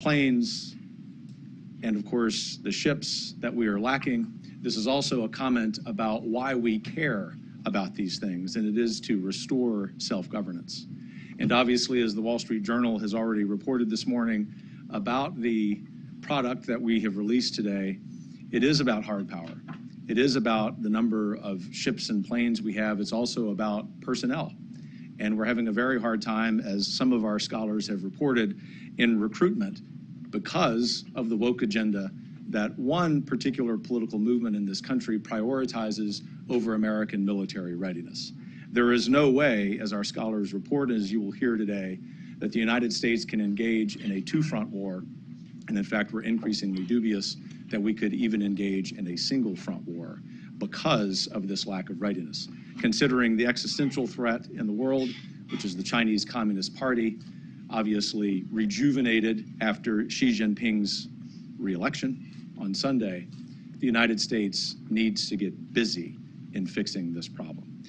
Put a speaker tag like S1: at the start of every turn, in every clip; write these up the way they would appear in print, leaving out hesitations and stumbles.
S1: planes, and of course the ships that we are lacking. This is also a comment about why we care about these things, and it is to restore self-governance. And obviously, as the Wall Street Journal has already reported this morning about the product that we have released today, it is about hard power. It is about the number of ships and planes we have. It's also about personnel. And we're having a very hard time, as some of our scholars have reported, in recruitment because of the woke agenda that one particular political movement in this country prioritizes over American military readiness. There is no way, as our scholars report, as you will hear today, that the United States can engage in a two-front war. And in fact, we're increasingly dubious that we could even engage in a single-front war because of this lack of readiness. Considering the existential threat in the world, which is the Chinese Communist Party, obviously rejuvenated after Xi Jinping's re-election on Sunday, the United States needs to get busy in fixing this problem.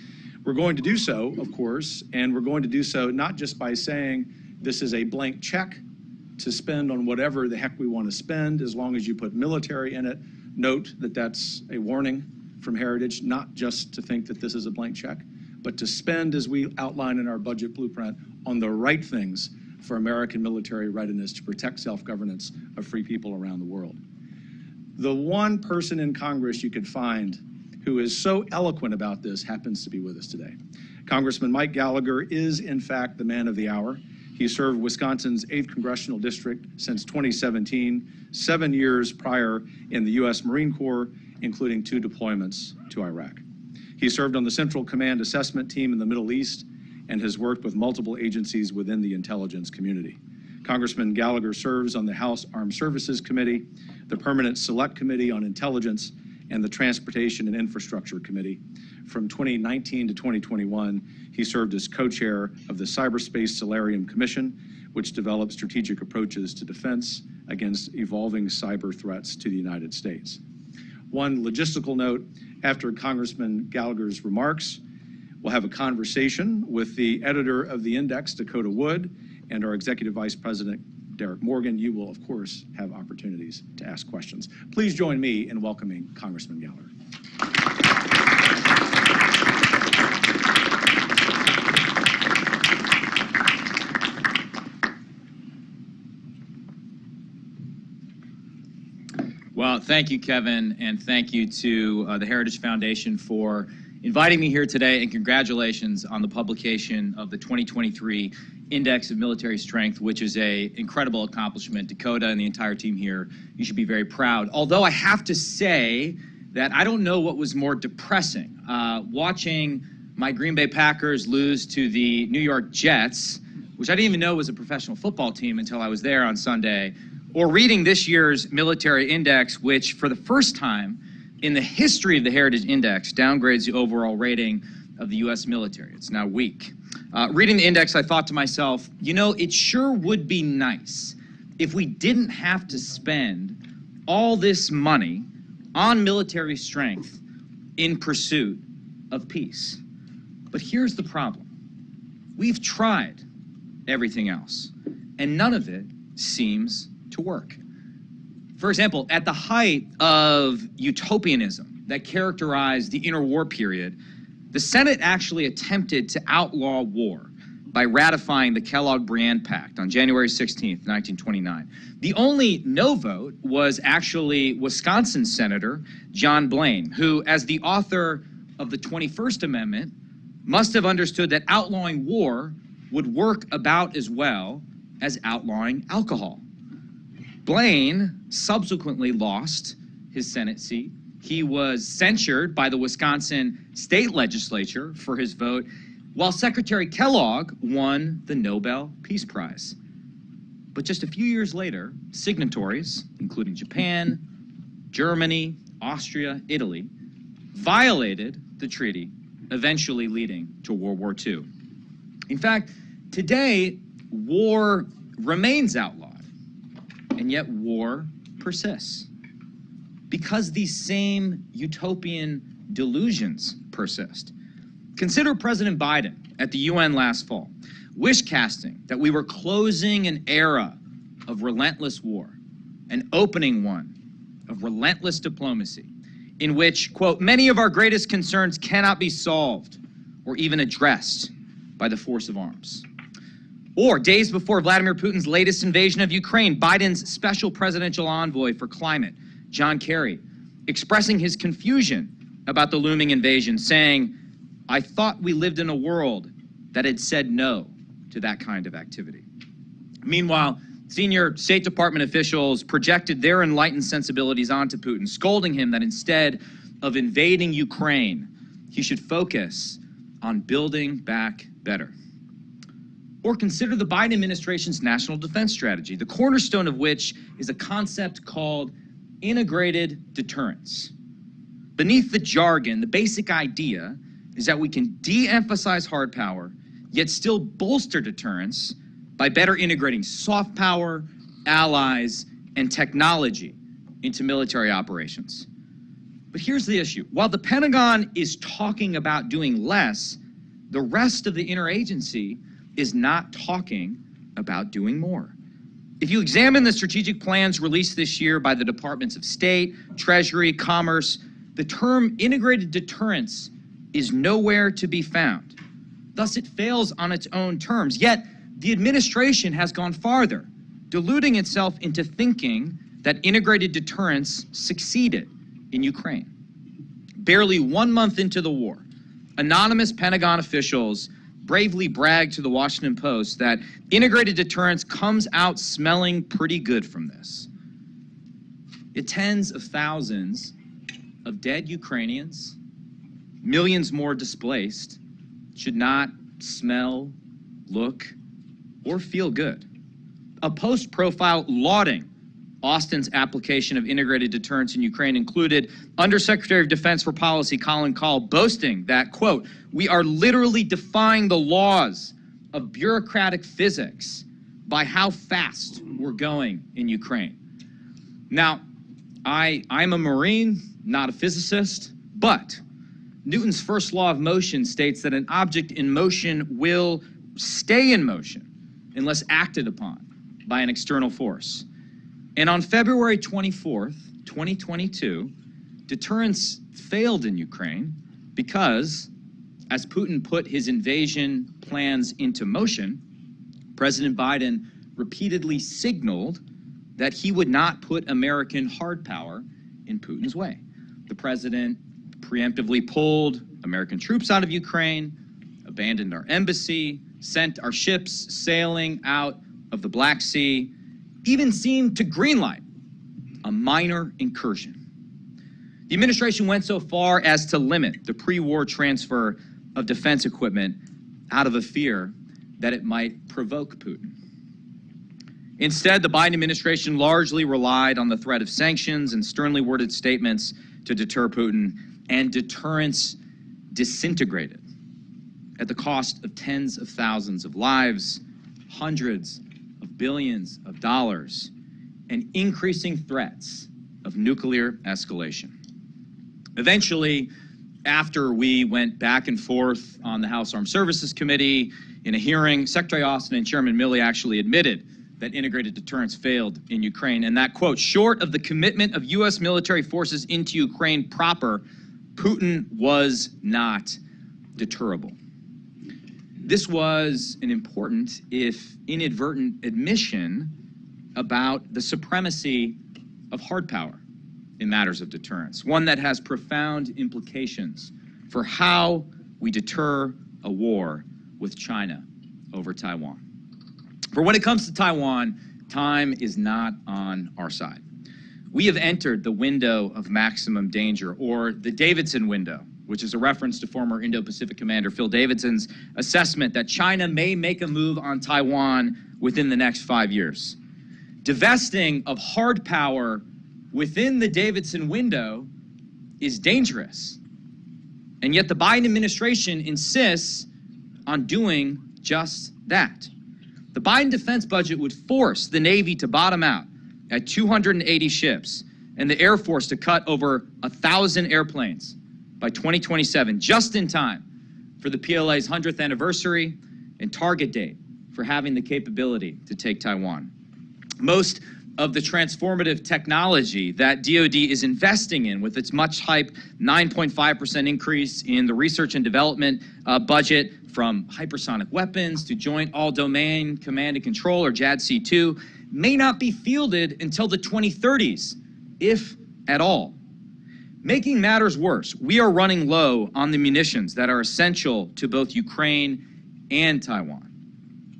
S1: We're going to do so, of course, and we're going to do so not just by saying this is a blank check to spend on whatever the heck we want to spend, as long as you put military in it. Note that that's a warning from Heritage, not just to think that this is a blank check, but to spend, as we outline in our budget blueprint, on the right things for American military readiness to protect self-governance of free people around the world. The one person in Congress you could find who is so eloquent about this happens to be with us today. Congressman Mike Gallagher is, in fact, the man of the hour. He served Wisconsin's 8th Congressional District since 2017, 7 years prior in the U.S. Marine Corps, including 2 deployments to Iraq. He served on the Central Command Assessment Team in the Middle East and has worked with multiple agencies within the intelligence community. Congressman Gallagher serves on the House Armed Services Committee, the Permanent Select Committee on Intelligence, and the Transportation and Infrastructure Committee. From 2019 to 2021, he served as co-chair of the Cyberspace Solarium Commission, which develops strategic approaches to defense against evolving cyber threats to the United States. One logistical note, after Congressman Gallagher's remarks, we'll have a conversation with the editor of the Index, Dakota Wood, and our Executive Vice President, Derek Morgan. You will, of course, have opportunities to ask questions. Please join me in welcoming Congressman Gallagher.
S2: Well, thank you, Kevin, and thank you to the Heritage Foundation for inviting me here today, and congratulations on the publication of the 2023 Index of Military Strength, which is an incredible accomplishment. Dakota and the entire team here, you should be very proud. Although I have to say that I don't know what was more depressing. Watching my Green Bay Packers lose to the New York Jets, which I didn't even know was a professional football team until I was there on Sunday, or reading this year's military index, which for the first time in the history of the Heritage Index downgrades the overall rating of the U.S. military. It's now weak. Reading the index, I thought to myself, you know, it sure would be nice if we didn't have to spend all this money on military strength in pursuit of peace. But here's the problem. We've tried everything else, and none of it seems to work. For example, at the height of utopianism that characterized the interwar period, the Senate actually attempted to outlaw war by ratifying the Kellogg-Briand Pact on January 16th, 1929. The only no vote was actually Wisconsin Senator John Blaine, who, as the author of the 21st Amendment, must have understood that outlawing war would work about as well as outlawing alcohol. Blaine subsequently lost his Senate seat. He was censured by the Wisconsin state legislature for his vote, while Secretary Kellogg won the Nobel Peace Prize. But just a few years later, signatories, including Japan, Germany, Austria, Italy, violated the treaty, eventually leading to World War II. In fact, today, war remains outlawed, and yet war persists. Because these same utopian delusions persist. Consider President Biden at the UN last fall, wish casting that we were closing an era of relentless war, an opening one of relentless diplomacy, in which, quote, many of our greatest concerns cannot be solved or even addressed by the force of arms. Or days before Vladimir Putin's latest invasion of Ukraine, Biden's special presidential envoy for climate, John Kerry, expressing his confusion about the looming invasion, saying, I thought we lived in a world that had said no to that kind of activity. Meanwhile, senior State Department officials projected their enlightened sensibilities onto Putin, scolding him that instead of invading Ukraine, he should focus on building back better. Or consider the Biden administration's national defense strategy, the cornerstone of which is a concept called integrated deterrence. Beneath the jargon, the basic idea is that we can de-emphasize hard power, yet still bolster deterrence by better integrating soft power, allies, and technology into military operations. But here's the issue. While the Pentagon is talking about doing less, the rest of the interagency is not talking about doing more. If you examine the strategic plans released this year by the Departments of State, Treasury, Commerce, the term integrated deterrence is nowhere to be found. Thus, it fails on its own terms. Yet, the administration has gone farther, deluding itself into thinking that integrated deterrence succeeded in Ukraine. Barely 1 month into the war, anonymous Pentagon officials bravely bragged to the Washington Post that integrated deterrence comes out smelling pretty good from this. Yet tens of thousands of dead Ukrainians, millions more displaced, should not smell, look, or feel good. A Post profile lauding Austin's application of integrated deterrence in Ukraine included Undersecretary of Defense for Policy Colin Kahl boasting that, quote, we are literally defying the laws of bureaucratic physics by how fast we're going in Ukraine. Now, I'm a Marine, not a physicist, but Newton's first law of motion states that an object in motion will stay in motion unless acted upon by an external force. And on February 24th, 2022, deterrence failed in Ukraine because, as Putin put his invasion plans into motion, President Biden repeatedly signaled that he would not put American hard power in Putin's way. The president preemptively pulled American troops out of Ukraine, abandoned our embassy, sent our ships sailing out of the Black Sea, even seemed to greenlight a minor incursion. The administration went so far as to limit the pre-war transfer of defense equipment out of a fear that it might provoke Putin. Instead, the Biden administration largely relied on the threat of sanctions and sternly worded statements to deter Putin, and deterrence disintegrated at the cost of tens of thousands of lives, hundreds of billions of dollars, and increasing threats of nuclear escalation. Eventually, after we went back and forth on the House Armed Services Committee in a hearing, Secretary Austin and Chairman Milley actually admitted that integrated deterrence failed in Ukraine, and that, quote, short of the commitment of U.S. military forces into Ukraine proper, Putin was not deterrable. This was an important, if inadvertent, admission about the supremacy of hard power in matters of deterrence, one that has profound implications for how we deter a war with China over Taiwan. For when it comes to Taiwan, time is not on our side. We have entered the window of maximum danger, or the Davidson window, which is a reference to former Indo-Pacific Commander Phil Davidson's assessment that China may make a move on Taiwan within the next 5 years. Divesting of hard power within the Davidson window is dangerous. And yet the Biden administration insists on doing just that. The Biden defense budget would force the Navy to bottom out at 280 ships and the Air Force to cut over 1,000 airplanes by 2027, just in time for the PLA's 100th anniversary and target date for having the capability to take Taiwan. Most of the transformative technology that DoD is investing in with its much hyped 9.5% increase in the research and development budget, from hypersonic weapons to Joint All-Domain Command and Control, or JADC2, may not be fielded until the 2030s, if at all. Making matters worse, we are running low on the munitions that are essential to both Ukraine and Taiwan.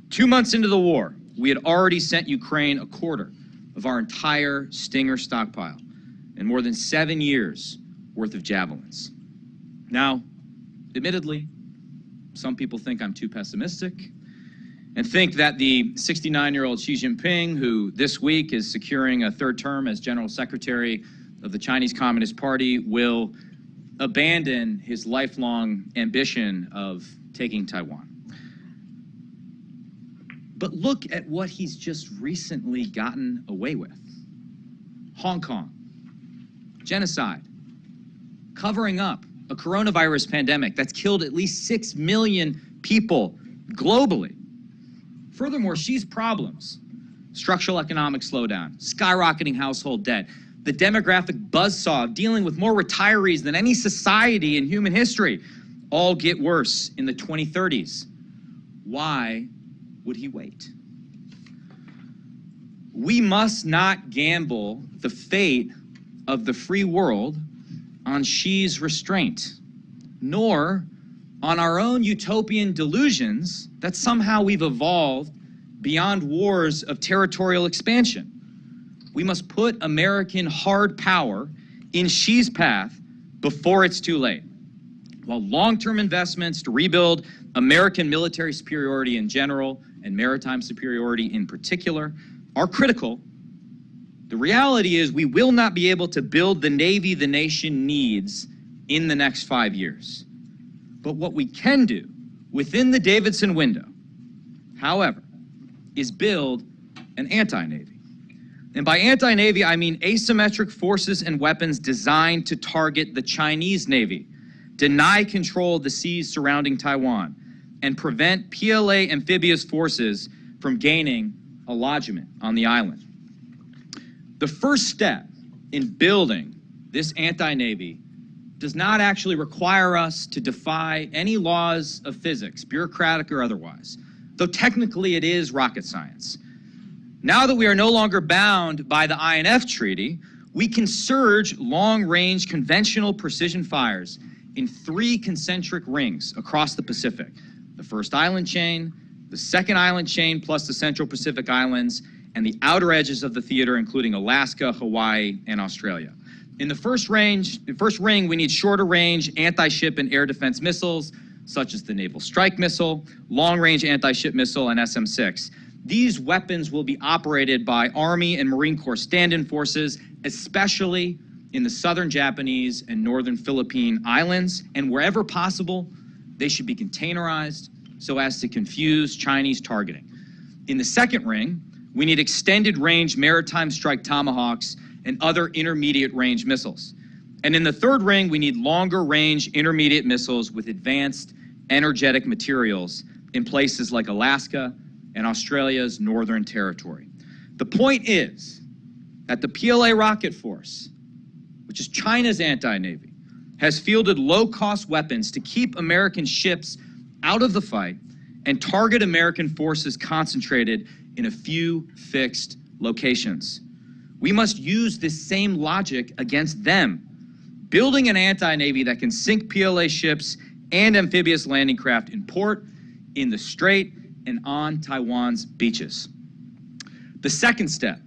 S2: 2 months into the war, we had already sent Ukraine a quarter of our entire Stinger stockpile and more than 7 years worth of javelins. Now, admittedly, some people think I'm too pessimistic and think that the 69-year-old Xi Jinping, who this week is securing a third term as General Secretary of the Chinese Communist Party, will abandon his lifelong ambition of taking Taiwan. But look at what he's just recently gotten away with. Hong Kong, genocide, covering up a coronavirus pandemic that's killed at least 6 million people globally. Furthermore, Xi's problems, structural economic slowdown, skyrocketing household debt, the demographic buzzsaw of dealing with more retirees than any society in human history, all get worse in the 2030s. Why would he wait? We must not gamble the fate of the free world on Xi's restraint, nor on our own utopian delusions that somehow we've evolved beyond wars of territorial expansion. We must put American hard power in Xi's path before it's too late. While long-term investments to rebuild American military superiority in general and maritime superiority in particular are critical, the reality is we will not be able to build the Navy the nation needs in the next 5 years. But what we can do within the Davidson window, however, is build an anti-Navy. And by anti-Navy, I mean asymmetric forces and weapons designed to target the Chinese Navy, deny control of the seas surrounding Taiwan, and prevent PLA amphibious forces from gaining a lodgment on the island. The first step in building this anti-Navy does not actually require us to defy any laws of physics, bureaucratic or otherwise, though technically it is rocket science. Now that we are no longer bound by the INF Treaty, we can surge long-range conventional precision fires in 3 concentric rings across the Pacific: the first island chain, the second island chain plus the Central Pacific Islands, and the outer edges of the theater, including Alaska, Hawaii, and Australia. In the first ring, we need shorter-range anti-ship and air defense missiles, such as the Naval Strike Missile, long-range anti-ship missile, and SM-6. These weapons will be operated by Army and Marine Corps stand-in forces, especially in the southern Japanese and northern Philippine islands, and wherever possible, they should be containerized so as to confuse Chinese targeting. In the second ring, we need extended-range maritime strike tomahawks and other intermediate-range missiles. And in the third ring, we need longer-range intermediate missiles with advanced energetic materials in places like Alaska and Australia's Northern Territory. The point is that the PLA rocket force, which is China's anti-Navy, has fielded low-cost weapons to keep American ships out of the fight and target American forces concentrated in a few fixed locations. We must use this same logic against them, building an anti-Navy that can sink PLA ships and amphibious landing craft in port, in the Strait, and on Taiwan's beaches. The second step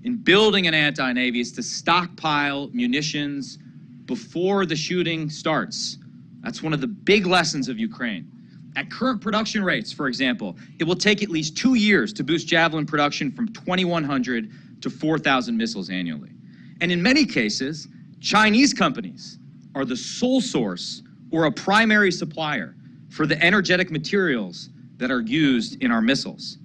S2: in building an anti-Navy is to stockpile munitions before the shooting starts. That's one of the big lessons of Ukraine. At current production rates, for example, it will take at least 2 years to boost Javelin production from 2,100 to 4,000 missiles annually. And in many cases, Chinese companies are the sole source or a primary supplier for the energetic materials that are used in our missiles.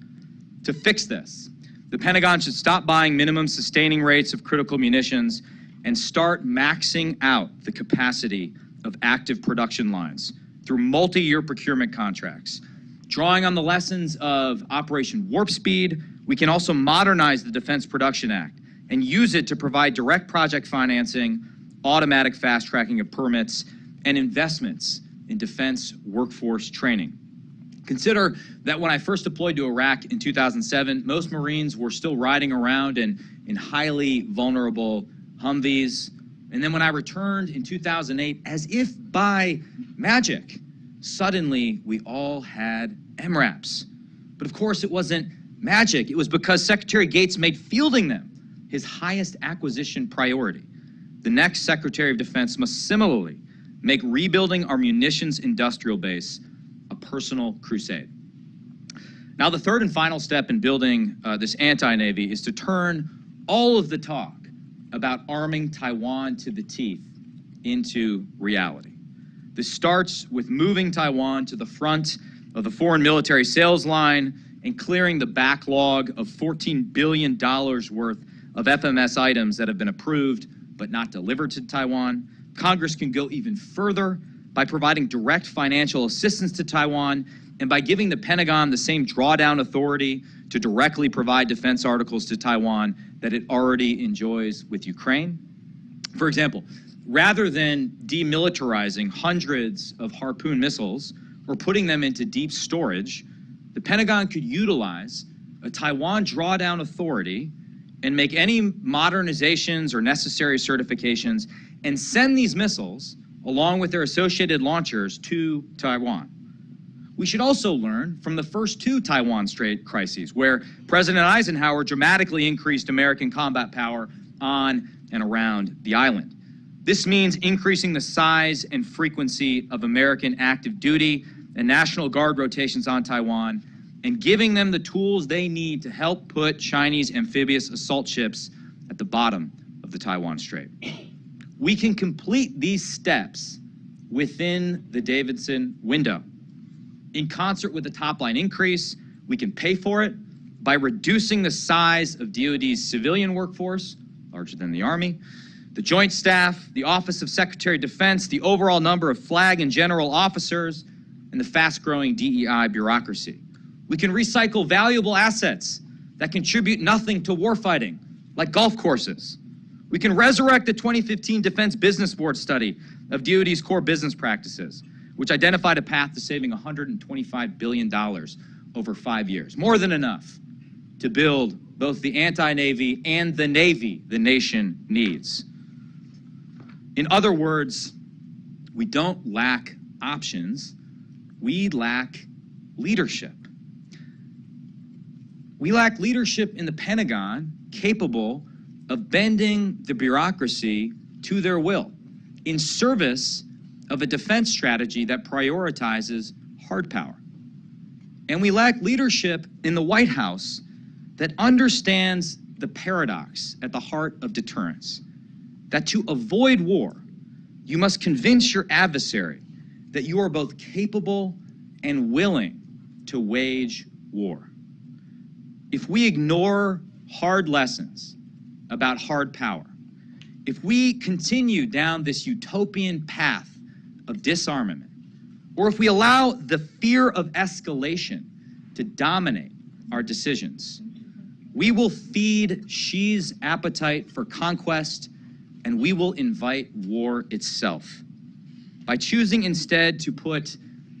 S2: To fix this, the Pentagon should stop buying minimum sustaining rates of critical munitions and start maxing out the capacity of active production lines through multi-year procurement contracts. Drawing on the lessons of Operation Warp Speed, We can also modernize the Defense Production Act and use it to provide direct project financing, automatic fast tracking of permits, and investments in defense workforce training. Consider that when I first deployed to Iraq in 2007, most Marines were still riding around in highly vulnerable Humvees. And then when I returned in 2008, as if by magic, suddenly we all had MRAPs. But of course it wasn't magic. It was because Secretary Gates made fielding them his highest acquisition priority. The next Secretary of Defense must similarly make rebuilding our munitions industrial base a personal crusade. Now, the third and final step in building this anti-Navy is to turn all of the talk about arming Taiwan to the teeth into reality. This starts with moving Taiwan to the front of the foreign military sales line and clearing the backlog of $14 billion worth of FMS items that have been approved but not delivered to Taiwan. Congress can go even further by providing direct financial assistance to Taiwan and by giving the Pentagon the same drawdown authority to directly provide defense articles to Taiwan that it already enjoys with Ukraine. For example, rather than demilitarizing hundreds of Harpoon missiles or putting them into deep storage, the Pentagon could utilize a Taiwan drawdown authority and make any modernizations or necessary certifications and send these missiles along with their associated launchers to Taiwan. We should also learn from the first two Taiwan Strait crises, where President Eisenhower dramatically increased American combat power on and around the island. This means increasing the size and frequency of American active duty and National Guard rotations on Taiwan and giving them the tools they need to help put Chinese amphibious assault ships at the bottom of the Taiwan Strait. We can complete these steps within the Davidson window. In concert with the top line increase, we can pay for it by reducing the size of DoD's civilian workforce, larger than the Army, the Joint Staff, the Office of Secretary of Defense, the overall number of flag and general officers, and the fast-growing DEI bureaucracy. We can recycle valuable assets that contribute nothing to warfighting, like golf courses. We can resurrect the 2015 Defense Business Board study of DoD's core business practices, which identified a path to saving $125 billion over 5 years, more than enough to build both the anti-Navy and the Navy the nation needs. In other words, we don't lack options, we lack leadership. We lack leadership in the Pentagon capable of bending the bureaucracy to their will in service of a defense strategy that prioritizes hard power. And we lack leadership in the White House that understands the paradox at the heart of deterrence, that to avoid war, you must convince your adversary that you are both capable and willing to wage war. If we ignore hard lessons about hard power, if we continue down this utopian path of disarmament, or if we allow the fear of escalation to dominate our decisions, we will feed Xi's appetite for conquest and we will invite war itself. By choosing instead to put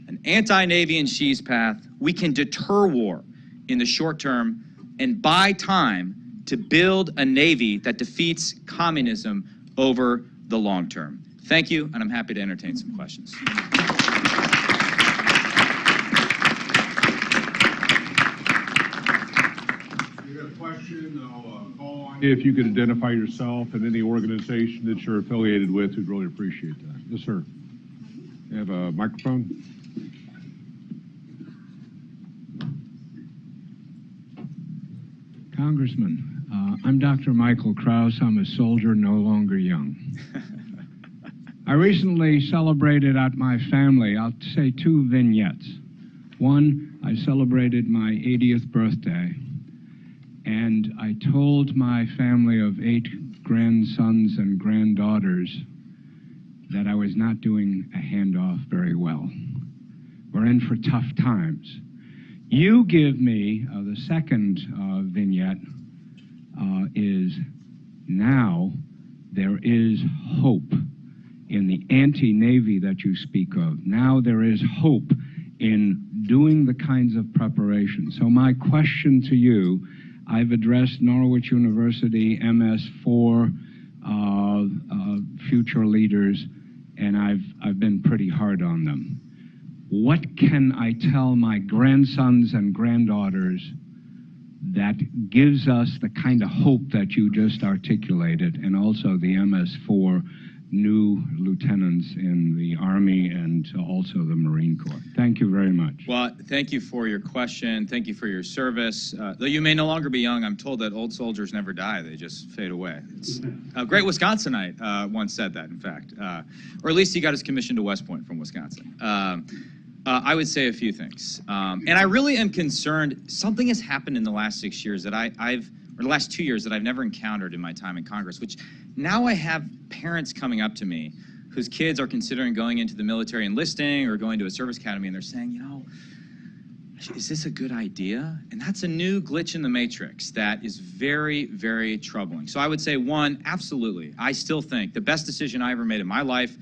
S2: an anti-Navy in Xi's path, we can deter war in the short term and buy time to build a Navy that defeats communism over the long term. Thank you, and I'm happy to entertain some questions.
S3: If you could identify yourself and any organization that you're affiliated with, we'd really appreciate that. Yes, sir. You have a microphone?
S4: Congressman, I'm Dr. Michael Krause. I'm a soldier no longer young. I recently celebrated at my family, I'll say 2 vignettes. One, I celebrated my 80th birthday. And I told my family of 8 grandsons and granddaughters that I was not doing a handoff very well. We're in for tough times. You give me the second vignette is now there is hope in the anti-Navy that you speak of. Now there is hope in doing the kinds of preparation. So my question to you, I've addressed Norwich University MS4 future leaders, and I've been pretty hard on them. What can I tell my grandsons and granddaughters that gives us the kind of hope that you just articulated, and also the MS4 new lieutenants in the Army and also the Marine Corps? Thank you very much.
S2: Well, thank you for your question. Thank you for your service. Though you may no longer be young, I'm told that old soldiers never die. They just fade away. It's a great Wisconsinite once said that, in fact. Or at least he got his commission to West Point from Wisconsin. I would say a few things. And I really am concerned. Something has happened in the last 6 years that or the last 2 years that I've never encountered in my time in Congress, which now I have parents coming up to me whose kids are considering going into the military enlisting or going to a service academy, and they're saying, you know, is this a good idea? And that's a new glitch in the matrix that is very, very troubling. So I would say, one, absolutely. I still think the best decision I ever made in my life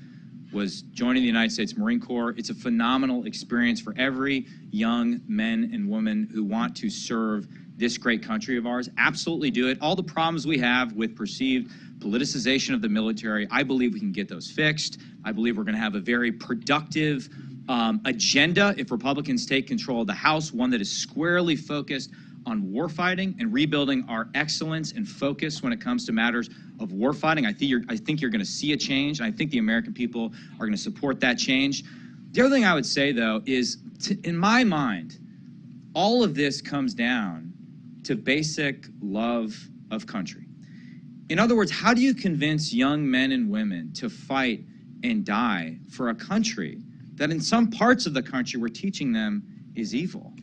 S2: was joining the United States Marine Corps. It's a phenomenal experience for every young men and women who want to serve this great country of ours. Absolutely do it. All the problems we have with perceived politicization of the military, I believe we can get those fixed. I believe we're going to have a very productive agenda if Republicans take control of the House, one that is squarely focused on warfighting and rebuilding our excellence and focus when it comes to matters of warfighting. I think you're going to see a change, and I think the American people are going to support that change. The other thing I would say, though, is in my mind, all of this comes down to basic love of country. In other words, how do you convince young men and women to fight and die for a country that in some parts of the country we're teaching them is evil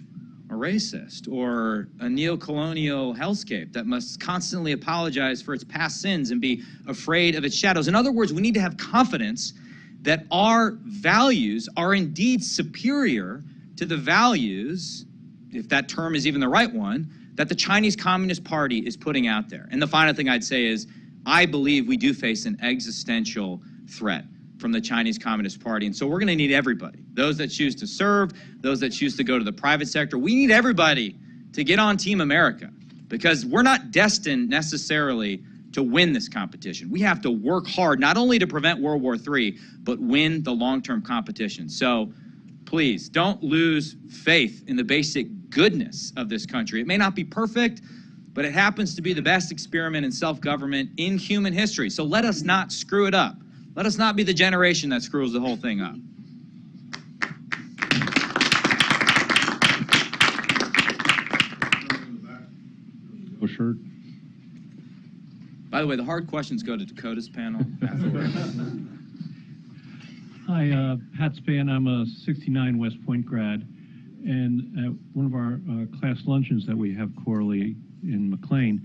S2: or racist or a neo-colonial hellscape that must constantly apologize for its past sins and be afraid of its shadows? In other words, we need to have confidence that our values are indeed superior to the values, if that term is even the right one, that the Chinese Communist Party is putting out there. And the final thing I'd say is, I believe we do face an existential threat from the Chinese Communist Party. And so we're going to need everybody, those that choose to serve, those that choose to go to the private sector. We need everybody to get on Team America, because we're not destined necessarily to win this competition. We have to work hard, not only to prevent World War III, but win the long-term competition. So please don't lose faith in the basic goodness of this country. It may not be perfect, but it happens to be the best experiment in self-government in human history. So let us not screw it up. Let us not be the generation that screws the whole thing up.
S3: Shirt.
S2: By the way, the hard questions go to Dakota's panel afterwards.
S5: Hi, Pat Spann. I'm a 69 West Point grad, and at one of our class luncheons that we have quarterly in McLean,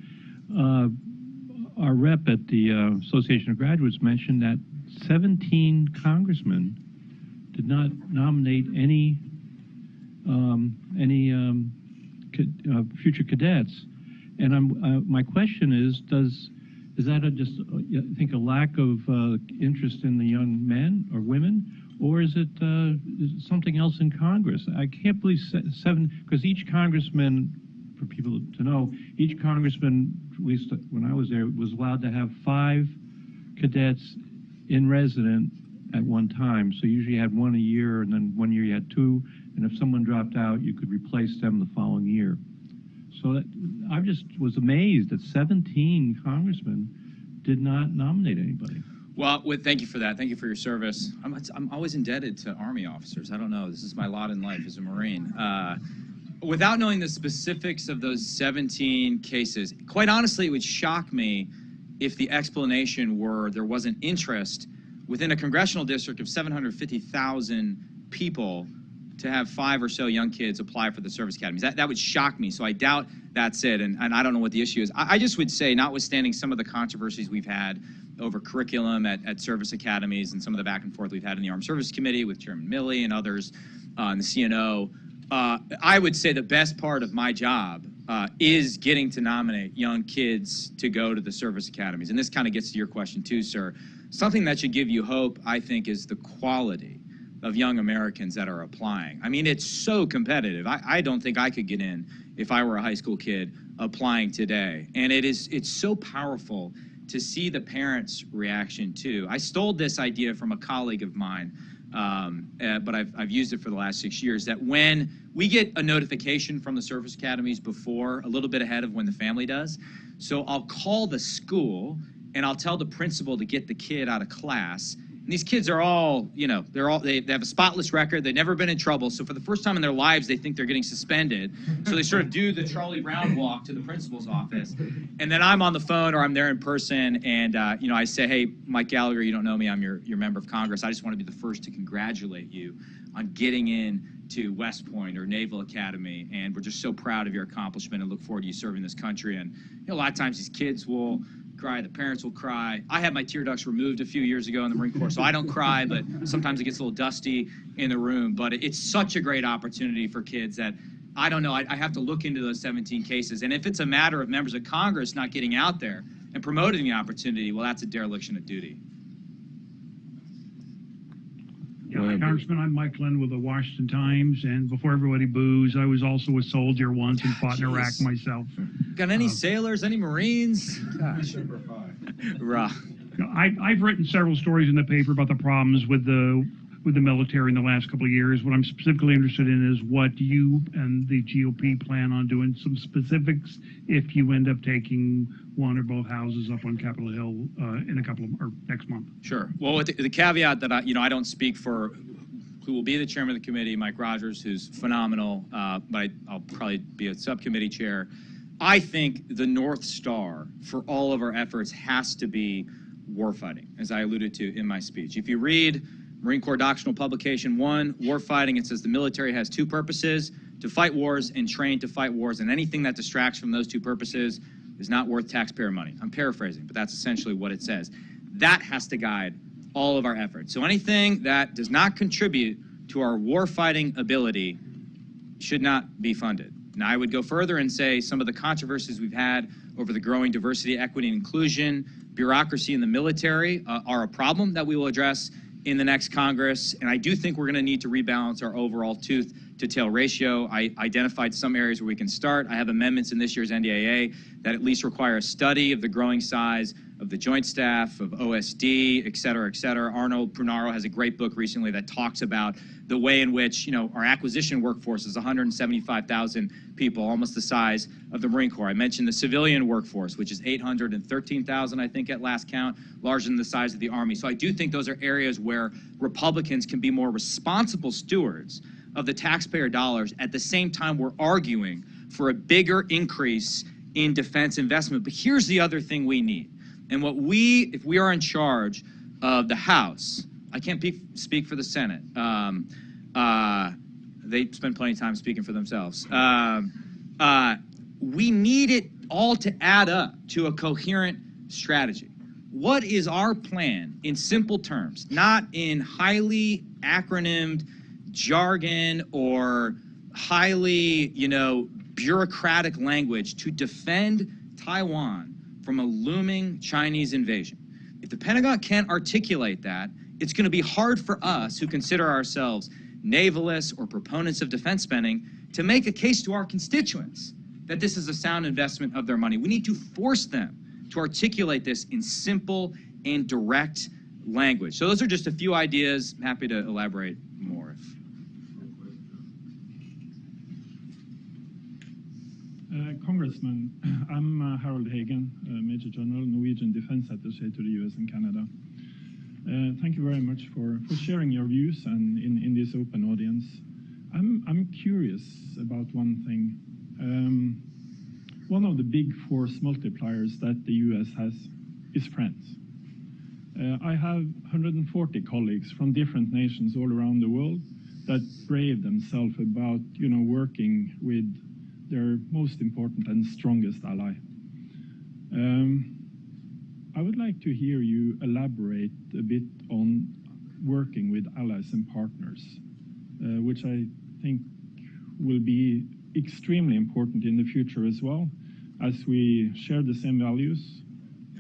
S5: our rep at the Association of Graduates mentioned that 17 congressmen did not nominate any future cadets. And my question is that I think a lack of interest in the young men or women, or is it something else in Congress? I can't believe because each congressman, for people to know, each congressman, at least when I was there, was allowed to have 5 cadets in resident at one time. So usually you had 1 a year, and then 1 year you had 2, and if someone dropped out, you could replace them the following year. So I just was amazed that 17 congressmen did not nominate anybody.
S2: Well, thank you for that. Thank you for your service. I'm always indebted to Army officers. I don't know. This is my lot in life as a Marine. Without knowing the specifics of those 17 cases, quite honestly, it would shock me if the explanation were there wasn't interest within a congressional district of 750,000 people to have 5 or so young kids apply for the service academies. That would shock me. So I doubt that's it, and I don't know what the issue is. I just would say, notwithstanding some of the controversies we've had over curriculum at service academies and some of the back and forth we've had in the Armed Services Committee with Chairman Milley and others in the CNO, I would say the best part of my job is getting to nominate young kids to go to the service academies. And this kind of gets to your question too, sir. Something that should give you hope, I think, is the quality of young Americans that are applying. I mean, it's so competitive. I don't think I could get in if I were a high school kid applying today. And it's so powerful to see the parents' reaction too. I stole this idea from a colleague of mine, but I've used it for the last 6 years, that when we get a notification from the service academies before, a little bit ahead of when the family does, so I'll call the school and I'll tell the principal to get the kid out of class. And these kids are all, you know, they have a spotless record. They've never been in trouble. So for the first time in their lives, they think they're getting suspended. So they sort of do the Charlie Brown walk to the principal's office. And then I'm on the phone or I'm there in person. And, you know, I say, hey, Mike Gallagher, you don't know me. I'm your member of Congress. I just want to be the first to congratulate you on getting in to West Point or Naval Academy. And we're just so proud of your accomplishment and look forward to you serving this country. And you know, a lot of times these kids will cry, the parents will cry. I had my tear ducts removed a few years ago in the Marine Corps, so I don't cry, but sometimes it gets a little dusty in the room. But it's such a great opportunity for kids that, I don't know, I have to look into those 17 cases. And if it's a matter of members of Congress not getting out there and promoting the opportunity, well, that's a dereliction of duty.
S6: Yeah, Congressman, I'm Mike Lynn with the Washington Times, and before everybody boos, I was also a soldier once and fought in Iraq myself.
S2: Got any sailors, any Marines? Gosh. Rah.
S6: I've written several stories in the paper about the problems with the military in the last couple of years. What I'm specifically interested in is what you and the GOP plan on doing, some specifics if you end up taking one or both houses up on Capitol Hill in a couple of, or next month.
S2: Sure. Well, with the caveat that I don't speak for who will be the chairman of the committee, Mike Rogers, who's phenomenal, but I'll probably be a subcommittee chair. I think the North Star for all of our efforts has to be warfighting, as I alluded to in my speech. If you read Marine Corps Doctrinal Publication 1, Warfighting, it says the military has two purposes: to fight wars and train to fight wars, and anything that distracts from those two purposes is not worth taxpayer money. I'm paraphrasing, but that's essentially what it says. That has to guide all of our efforts. So anything that does not contribute to our warfighting ability should not be funded. Now, I would go further and say some of the controversies we've had over the growing diversity, equity, and inclusion, bureaucracy in the military are a problem that we will address in the next Congress. And I do think we're going to need to rebalance our overall tooth-to-tail ratio. I identified some areas where we can start. I have amendments in this year's NDAA that at least require a study of the growing size of the Joint Staff, of OSD, et cetera, et cetera. Arnold Prunaro has a great book recently that talks about the way in which, you know, our acquisition workforce is 175,000 people, almost the size of the Marine Corps. I mentioned the civilian workforce, which is 813,000, I think, at last count, larger than the size of the Army. So I do think those are areas where Republicans can be more responsible stewards of the taxpayer dollars. At the same time, we're arguing for a bigger increase in defense investment. But here's the other thing we need. And if we are in charge of the House, I can't speak for the Senate. They spend plenty of time speaking for themselves. We need it all to add up to a coherent strategy. What is our plan in simple terms, not in highly acronymed jargon or highly, bureaucratic language, to defend Taiwan from a looming Chinese invasion? If the Pentagon can't articulate that, it's going to be hard for us who consider ourselves navalists or proponents of defense spending to make a case to our constituents that this is a sound investment of their money. We need to force them to articulate this in simple and direct language. So those are just a few ideas. I'm happy to elaborate more.
S7: Congressman, I'm Harold Hagen, Major General, Norwegian Defense Attaché to the U.S. and Canada. Thank you very much for sharing your views and in this open audience. I'm curious about one thing. One of the big force multipliers that the U.S. has is friends. I have 140 colleagues from different nations all around the world that brave themselves about, working with their most important and strongest ally. I would like to hear you elaborate a bit on working with allies and partners, which I think will be extremely important in the future as well, as we share the same values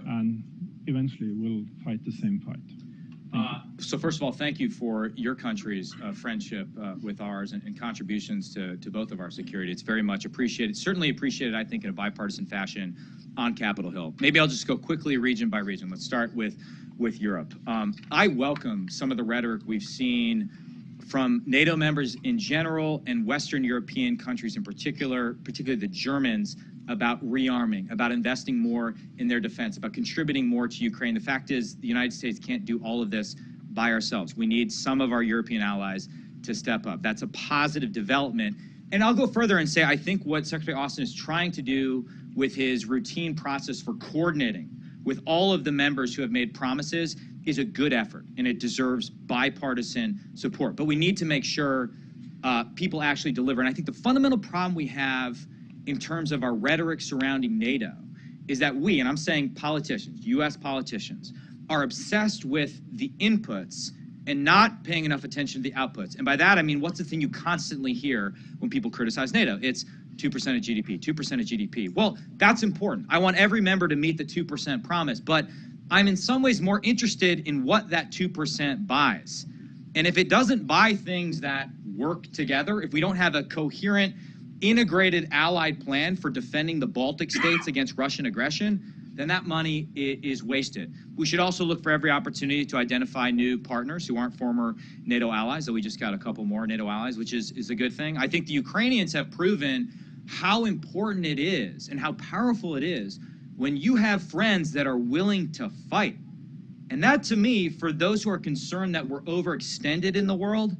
S7: and eventually will fight the same fight.
S2: So first of all, thank you for your country's friendship with ours and contributions to both of our security. It's very much appreciated, certainly appreciated, I think, in a bipartisan fashion on Capitol Hill. Maybe I'll just go quickly region by region. Let's start with Europe. I welcome some of the rhetoric we've seen from NATO members in general and Western European countries in particular, particularly the Germans, about rearming, about investing more in their defense, about contributing more to Ukraine. The fact is, the United States can't do all of this by ourselves. We need some of our European allies to step up. That's a positive development. And I'll go further and say, I think what Secretary Austin is trying to do with his routine process for coordinating with all of the members who have made promises is a good effort, and it deserves bipartisan support. But we need to make sure people actually deliver. And I think the fundamental problem we have in terms of our rhetoric surrounding NATO is that we, and I'm saying politicians, U.S. politicians, are obsessed with the inputs and not paying enough attention to the outputs. And by that, I mean, what's the thing you constantly hear when people criticize NATO? It's 2% of GDP, 2% of GDP. Well, that's important. I want every member to meet the 2% promise, but I'm in some ways more interested in what that 2% buys. And if it doesn't buy things that work together, if we don't have a coherent, integrated allied plan for defending the Baltic states against Russian aggression, then that money is wasted. We should also look for every opportunity to identify new partners who aren't former NATO allies, though we just got a couple more NATO allies, which is a good thing. I think the Ukrainians have proven how important it is and how powerful it is when you have friends that are willing to fight. And that, to me, for those who are concerned that we're overextended in the world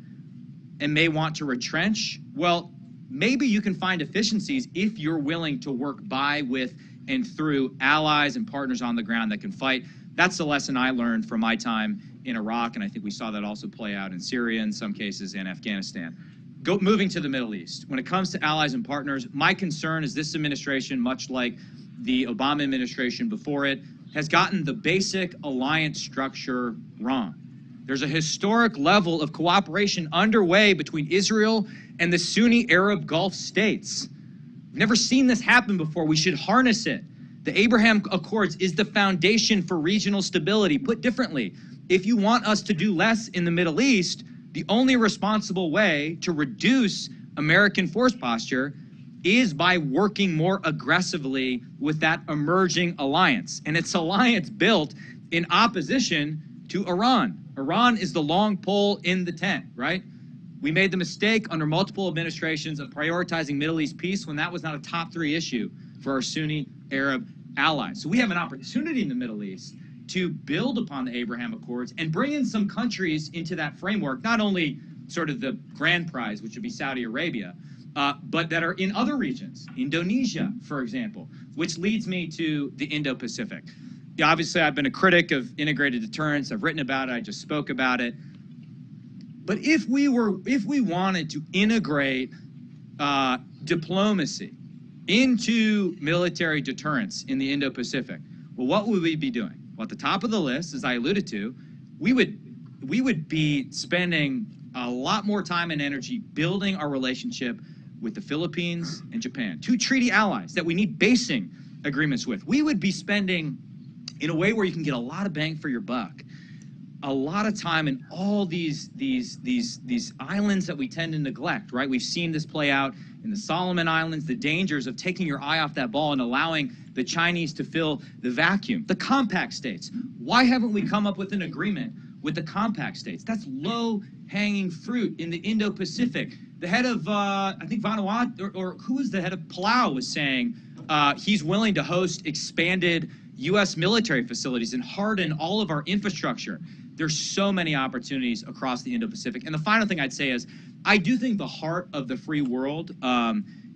S2: and may want to retrench, well, maybe you can find efficiencies if you're willing to work by, with, and through allies and partners on the ground that can fight. That's the lesson I learned from my time in Iraq, and I think we saw that also play out in Syria, in some cases, and Afghanistan. Moving to the Middle East. When it comes to allies and partners, my concern is this administration, much like the Obama administration before it, has gotten the basic alliance structure wrong. There's a historic level of cooperation underway between Israel and the Sunni Arab Gulf states. We've never seen this happen before. We should harness it. The Abraham Accords is the foundation for regional stability. Put differently, if you want us to do less in the Middle East, the only responsible way to reduce American force posture is by working more aggressively with that emerging alliance. And it's alliance built in opposition to Iran. Iran is the long pole in the tent, right? We made the mistake under multiple administrations of prioritizing Middle East peace when that was not a top 3 issue for our Sunni Arab allies. So we have an opportunity in the Middle East to build upon the Abraham Accords and bring in some countries into that framework, not only sort of the grand prize, which would be Saudi Arabia, but that are in other regions, Indonesia, for example, which leads me to the Indo-Pacific. Yeah, obviously, I've been a critic of integrated deterrence. I've written about it. I just spoke about it. But if we wanted to integrate diplomacy into military deterrence in the Indo-Pacific, well, what would we be doing? Well, at the top of the list, as I alluded to, we would be spending a lot more time and energy building our relationship with the Philippines and Japan, 2 treaty allies that we need basing agreements with. We would be spending, in a way where you can get a lot of bang for your buck, a lot of time in all these islands that we tend to neglect, right? We've seen this play out in the Solomon Islands, the dangers of taking your eye off that ball and allowing the Chinese to fill the vacuum. The compact states. Why haven't we come up with an agreement with the compact states? That's low-hanging fruit in the Indo-Pacific. The head of, I think Vanuatu, or who was the head of Palau, was saying he's willing to host expanded U.S. military facilities and harden all of our infrastructure. There's so many opportunities across the Indo-Pacific. And the final thing I'd say is, I do think the heart of the free world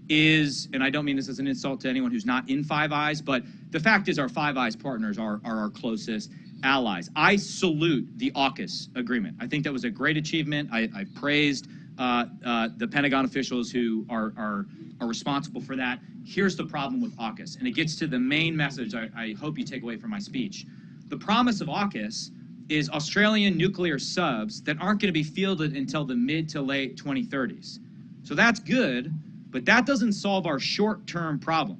S2: is, and I don't mean this as an insult to anyone who's not in Five Eyes, but the fact is our Five Eyes partners are our closest allies. I salute the AUKUS agreement. I think that was a great achievement. I praised the Pentagon officials who are responsible for that. Here's the problem with AUKUS, and it gets to the main message I hope you take away from my speech. The promise of AUKUS is Australian nuclear subs that aren't going to be fielded until the mid to late 2030s. So that's good, but that doesn't solve our short-term problem.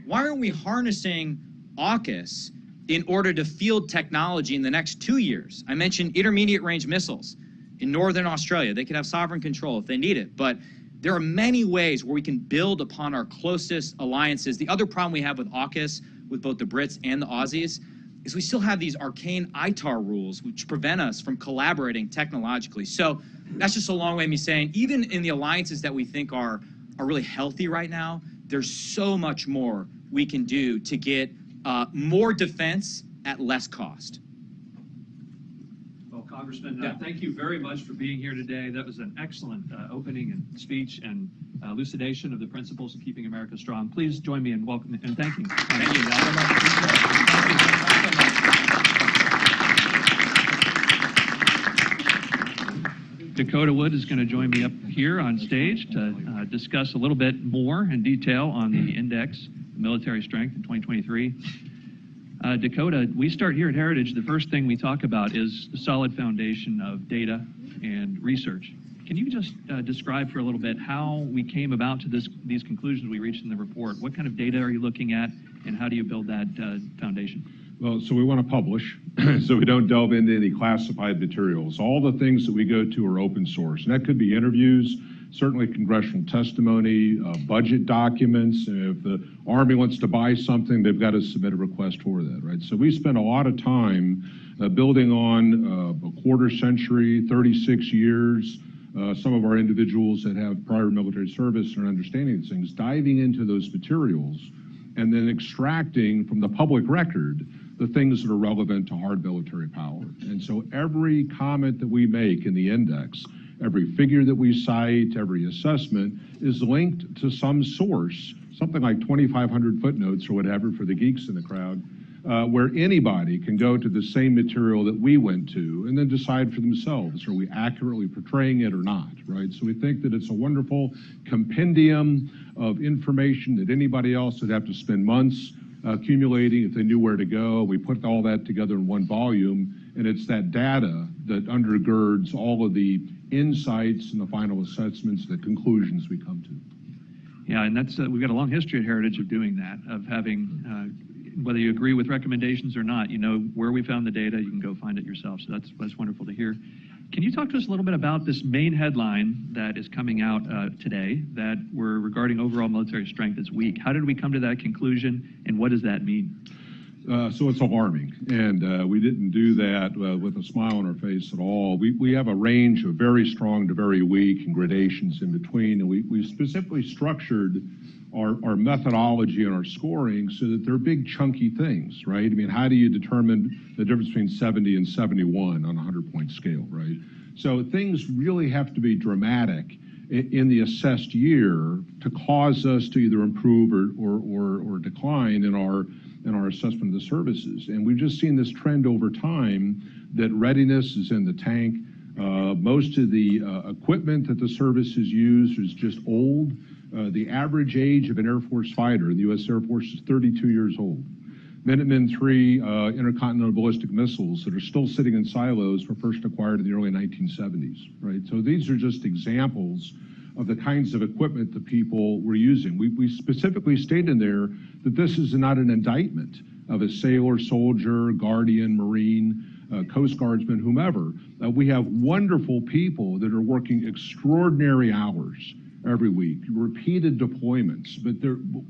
S2: Why aren't we harnessing AUKUS in order to field technology in the next 2 years? I mentioned intermediate range missiles in Northern Australia. They could have sovereign control if they need it, but there are many ways where we can build upon our closest alliances. The other problem we have with AUKUS, with both the Brits and the Aussies, is we still have these arcane ITAR rules which prevent us from collaborating technologically. So that's just a long way of me saying, even in the alliances that we think are really healthy right now, there's so much more we can do to get more defense at less cost.
S8: Well, Congressman, thank you very much for being here today. That was an excellent opening and speech and elucidation of the principles of keeping America strong. Please join me in welcoming and thanking.
S2: Thank you.
S8: Dakota Wood is going to join me up here on stage to discuss a little bit more in detail on the index of military strength in 2023. Dakota, we start here at Heritage. The first thing we talk about is the solid foundation of data and research. Can you just describe for a little bit how we came about to these conclusions we reached in the report? What kind of data are you looking at, and how do you build that foundation?
S3: Well, so we want to publish, so we don't delve into any classified materials. All the things that we go to are open source, and that could be interviews, certainly congressional testimony, budget documents. If the Army wants to buy something, they've got to submit a request for that, right? So we spend a lot of time building on a quarter century, 36 years, some of our individuals that have prior military service and are understanding these things, diving into those materials, and then extracting from the public record the things that are relevant to hard military power. And so every comment that we make in the index, every figure that we cite, every assessment is linked to some source, something like 2,500 footnotes or whatever for the geeks in the crowd, where anybody can go to the same material that we went to and then decide for themselves, are we accurately portraying it or not, right? So we think that it's a wonderful compendium of information that anybody else would have to spend months accumulating if they knew where to go. We put all that together in one volume, and it's that data that undergirds all of the insights and the final assessments, the conclusions we come to.
S8: Yeah, and that's we've got a long history at Heritage of doing that, of having, whether you agree with recommendations or not, you know where we found the data, you can go find it yourself. So that's wonderful to hear. Can you talk to us a little bit about this main headline that is coming out today, that we're regarding overall military strength as weak? How did we come to that conclusion, and what does that mean?
S3: So it's alarming, and we didn't do that with a smile on our face at all. We have a range of very strong to very weak and gradations in between, and we specifically structured our methodology and our scoring so that they're big chunky things, right? I mean, how do you determine the difference between 70 and 71 on a 100-point scale, right? So things really have to be dramatic in the assessed year to cause us to either improve or decline in our assessment of the services. And we've just seen this trend over time that readiness is in the tank. Most of the equipment that the services use is just old. The average age of an Air Force fighter in the U.S. Air Force is 32 years old. Minuteman III intercontinental ballistic missiles that are still sitting in silos were first acquired in the early 1970s, right? So these are just examples of the kinds of equipment that people were using. We specifically state in there that this is not an indictment of a sailor, soldier, guardian, Marine, Coast Guardsman, whomever. We have wonderful people that are working extraordinary hours every week, repeated deployments, but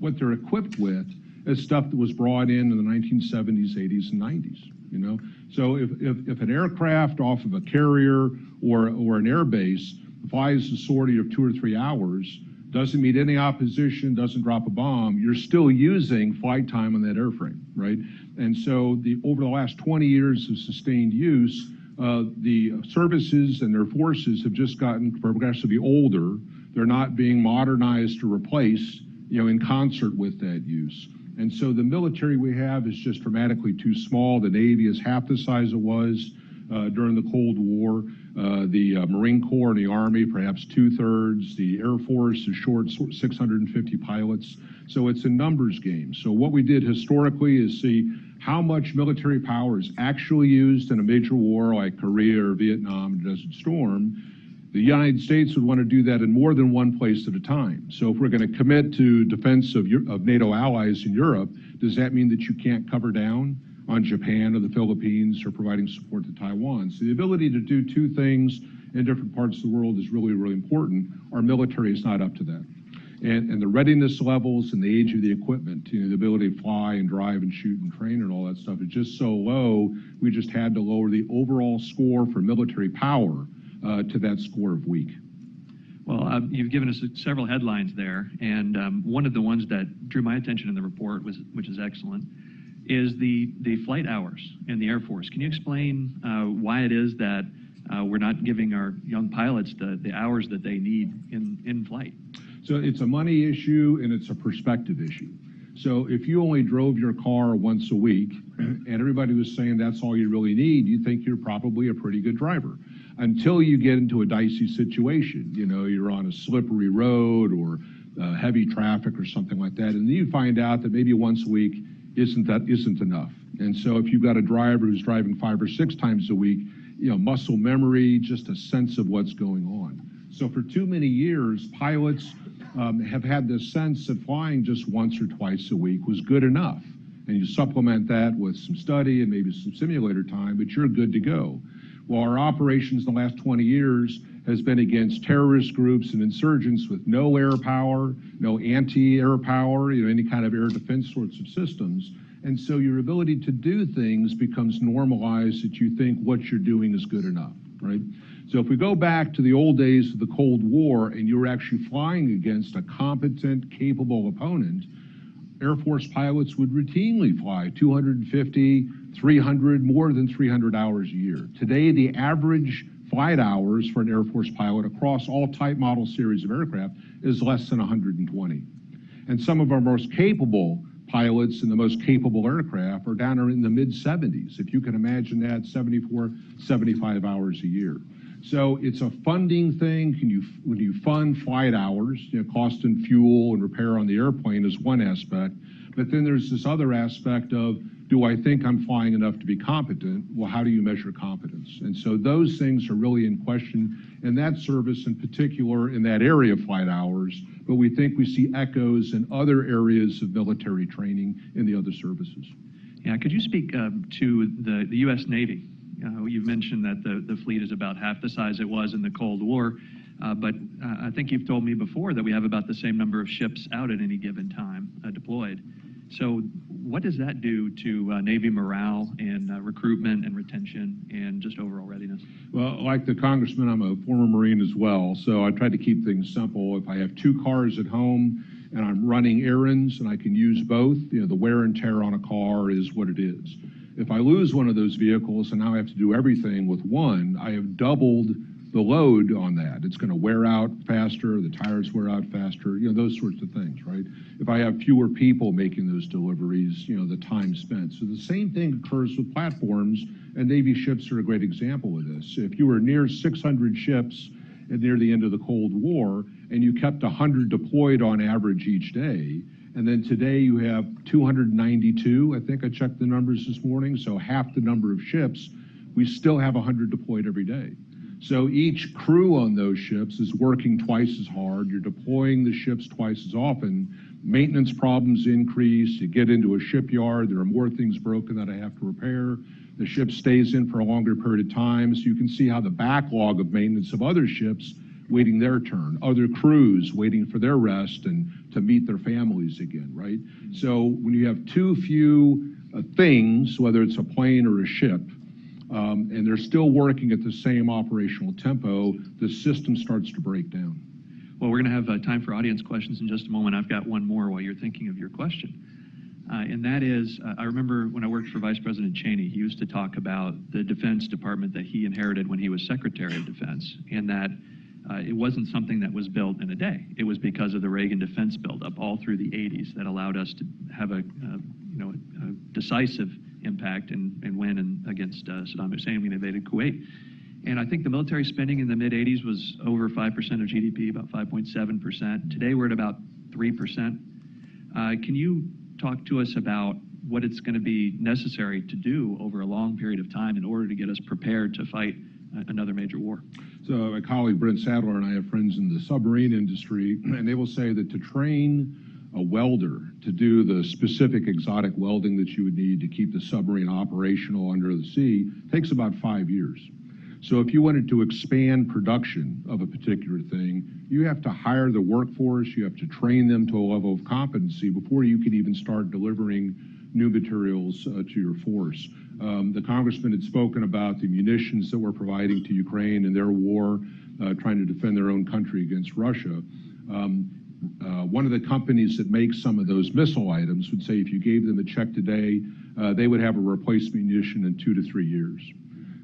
S3: what they're equipped with is stuff that was brought in the 1970s, 80s, and 90s, you know? So if an aircraft off of a carrier or an air base flies a sortie of 2 or 3 hours, doesn't meet any opposition, doesn't drop a bomb, you're still using flight time on that airframe, right? And so over the last 20 years of sustained use, the services and their forces have just gotten progressively older. They're not being modernized or replaced, you know, in concert with that use. And so the military we have is just dramatically too small. The Navy is half the size it was during the Cold War. The Marine Corps and the Army, perhaps 2/3. The Air Force is short 650 pilots. So it's a numbers game. So what we did historically is see how much military power is actually used in a major war like Korea or Vietnam, Desert Storm, The United States would want to do that in more than one place at a time. So if we're going to commit to defense of NATO allies in Europe, does that mean that you can't cover down on Japan or the Philippines or providing support to Taiwan? So the ability to do two things in different parts of the world is really, really important. Our military is not up to that. And the readiness levels and the age of the equipment, the ability to fly and drive and shoot and train and all that stuff is just so low, we just had to lower the overall score for military power to that score of weak.
S8: Well, you've given us several headlines there, and one of the ones that drew my attention in the report, which is excellent, is the flight hours in the Air Force. Can you explain why it is that we're not giving our young pilots the hours that they need in flight?
S3: So it's a money issue and it's a perspective issue. So if you only drove your car once a week and everybody was saying that's all you really need, you think you're probably a pretty good driver. Until you get into a dicey situation, you're on a slippery road or heavy traffic or something like that, and then you find out that maybe once a week isn't enough. And so if you've got a driver who's driving 5 or 6 times a week, muscle memory, just a sense of what's going on. So for too many years, pilots have had this sense that flying just once or twice a week was good enough. And you supplement that with some study and maybe some simulator time, but you're good to go. Well, our operations in the last 20 years has been against terrorist groups and insurgents with no air power, no anti-air power, any kind of air defense sorts of systems. And so your ability to do things becomes normalized that you think what you're doing is good enough, right? So if we go back to the old days of the Cold War and you were actually flying against a competent, capable opponent, Air Force pilots would routinely fly 250, 300, more than 300 hours a year. Today, the average flight hours for an Air Force pilot across all type, model, series of aircraft is less than 120. And some of our most capable pilots in the most capable aircraft are down in the mid-70s. If you can imagine that, 74, 75 hours a year. So it's a funding thing. When you fund flight hours, cost and fuel and repair on the airplane is one aspect. But then there's this other aspect of, do I think I'm flying enough to be competent? Well, how do you measure competence? And so those things are really in question in that service, in particular in that area of flight hours. But we think we see echoes in other areas of military training in the other services.
S8: Yeah, could you speak to the U.S. Navy? You've mentioned that the fleet is about half the size it was in the Cold War, but I think you've told me before that we have about the same number of ships out at any given time deployed. So what does that do to Navy morale and recruitment and retention and just overall readiness?
S3: Well, like the Congressman, I'm a former Marine as well, so I try to keep things simple. If I have 2 cars at home and I'm running errands and I can use both, the wear and tear on a car is what it is. If I lose one of those vehicles and now I have to do everything with one, I have doubled the load on that. It's going to wear out faster, the tires wear out faster, those sorts of things, right? If I have fewer people making those deliveries, the time spent. So the same thing occurs with platforms, and Navy ships are a great example of this. If you were near 600 ships near the end of the Cold War, and you kept 100 deployed on average each day, and then today you have 292, I think I checked the numbers this morning, so half the number of ships, we still have 100 deployed every day. So each crew on those ships is working twice as hard. You're deploying the ships twice as often. Maintenance problems increase. You get into a shipyard, there are more things broken that I have to repair. The ship stays in for a longer period of time, so you can see how the backlog of maintenance of other ships waiting their turn, other crews waiting for their rest and to meet their families again, right? So when you have too few things, whether it's a plane or a ship, and they're still working at the same operational tempo, the system starts to break down.
S8: Well, we're going to have time for audience questions in just a moment. I've got one more while you're thinking of your question. And that is, I remember when I worked for Vice President Cheney, he used to talk about the Defense Department that he inherited when he was Secretary of Defense, and that it wasn't something that was built in a day. It was because of the Reagan defense buildup all through the 80s that allowed us to have a decisive impact and win against Saddam Hussein when he invaded Kuwait. And I think the military spending in the mid-80s was over 5% of GDP, about 5.7%. Today we're at about 3%. Can you talk to us about what it's going to be necessary to do over a long period of time in order to get us prepared to fight another major war.
S3: So my colleague Brent Sadler and I have friends in the submarine industry, and they will say that to train a welder to do the specific exotic welding that you would need to keep the submarine operational under the sea takes about 5 years. So if you wanted to expand production of a particular thing, you have to hire the workforce, you have to train them to a level of competency before you can even start delivering new materials to your force. The congressman had spoken about the munitions that we're providing to Ukraine in their war, trying to defend their own country against Russia. One of the companies that makes some of those missile items would say if you gave them a check today, they would have a replacement munition in 2 to 3 years.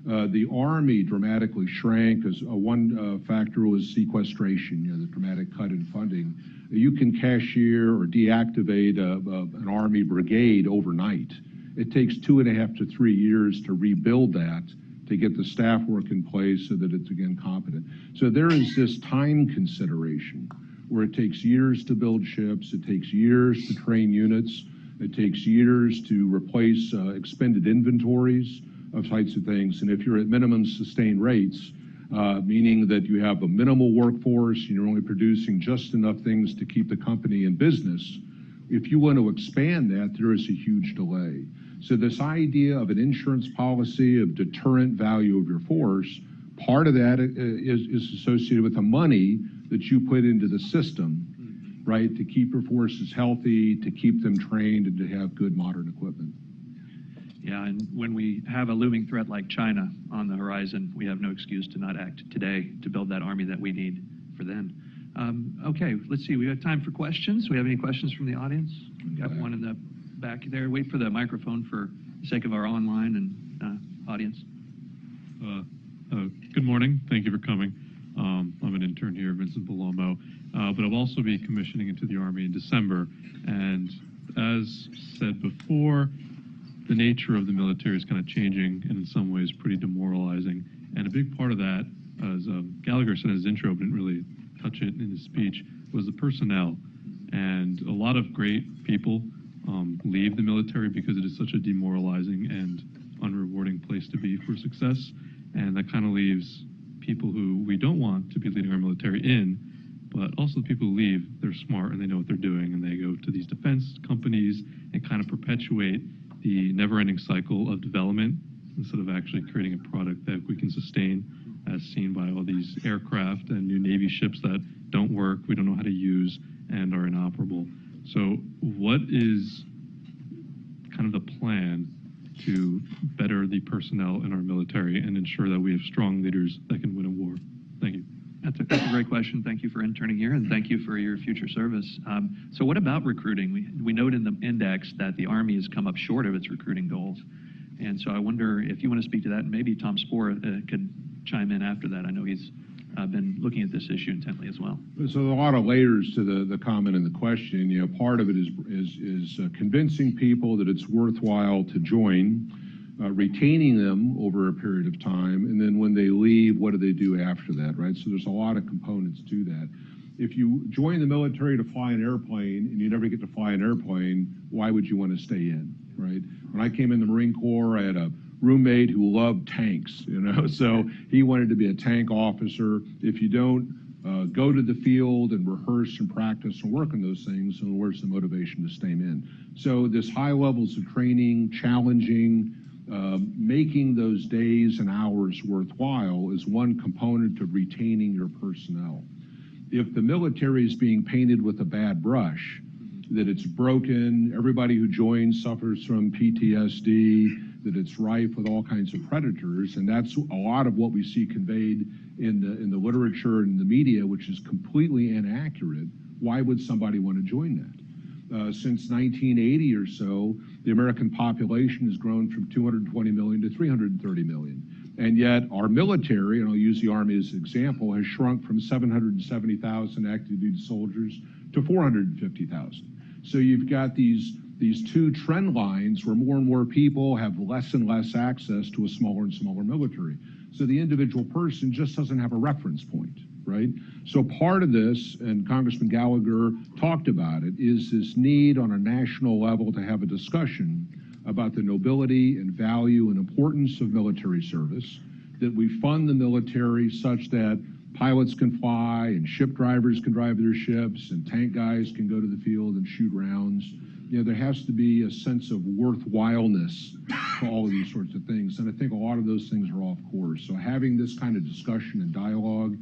S3: The Army dramatically shrank as one factor was sequestration, the dramatic cut in funding. You can cashier or deactivate an Army brigade overnight. It takes 2.5 to 3 years to rebuild that, to get the staff work in place so that it's again competent. So there is this time consideration where it takes years to build ships, it takes years to train units, it takes years to replace expended inventories of types of things. And if you're at minimum sustained rates, meaning that you have a minimal workforce and you're only producing just enough things to keep the company in business, if you want to expand that, there is a huge delay. So this idea of an insurance policy of deterrent value of your force, part of that is associated with the money that you put into the system, right, to keep your forces healthy, to keep them trained, and to have good modern equipment.
S8: Yeah, and when we have a looming threat like China on the horizon, we have no excuse to not act today to build that army that we need for then. Okay, let's see. We have time for questions. Do we have any questions from the audience? We've got one in the back there. Wait for the microphone for the sake of our online and audience.
S9: Good morning. Thank you for coming. I'm an intern here, Vincent Palomo, but I'll also be commissioning into the Army in December. And as said before, the nature of the military is kind of changing and in some ways pretty demoralizing. And a big part of that, as Gallagher said in his intro, but didn't really touch it in his speech, was the personnel. And a lot of great people leave the military because it is such a demoralizing and unrewarding place to be for success. And that kind of leaves people who we don't want to be leading our military in, but also the people who leave, they're smart and they know what they're doing, and they go to these defense companies and kind of perpetuate the never-ending cycle of development instead of actually creating a product that we can sustain, as seen by all these aircraft and new Navy ships that don't work, we don't know how to use, and are inoperable. So what is kind of the plan to better the personnel in our military and ensure that we have strong leaders that can win a war? Thank you.
S8: That's a great question. Thank you for interning here, and thank you for your future service. So what about recruiting? We note in the index that the Army has come up short of its recruiting goals. And so I wonder if you want to speak to that, and maybe Tom Spohr could chime in after that. I know he's been looking at this issue intently as well.
S3: So there are a lot of layers to the comment and the question. You know, part of it is convincing people that it's worthwhile to join, retaining them over a period of time, and then when they leave, what do they do after that, right? So there's a lot of components to that. If you join the military to fly an airplane and you never get to fly an airplane, why would you want to stay in, right? When I came in the Marine Corps, I had a roommate who loved tanks, so he wanted to be a tank officer. If you don't go to the field and rehearse and practice and work on those things, then where's the motivation to stay in? So this high levels of training, challenging, making those days and hours worthwhile is one component of retaining your personnel. If the military is being painted with a bad brush, that it's broken, everybody who joins suffers from PTSD, that it's rife with all kinds of predators, and that's a lot of what we see conveyed in the literature and the media, which is completely inaccurate. Why would somebody want to join that? Since 1980 or so, the American population has grown from 220 million to 330 million. And yet our military, and I'll use the Army as an example, has shrunk from 770,000 active duty soldiers to 450,000. So you've got these two trend lines where more and more people have less and less access to a smaller and smaller military. So the individual person just doesn't have a reference point, right? So part of this, and Congressman Gallagher talked about it, is this need on a national level to have a discussion about the nobility and value and importance of military service, that we fund the military such that pilots can fly and ship drivers can drive their ships and tank guys can go to the field and shoot rounds. You know, there has to be a sense of worthwhileness to all of these sorts of things. And I think a lot of those things are off course. So having this kind of discussion and dialogue,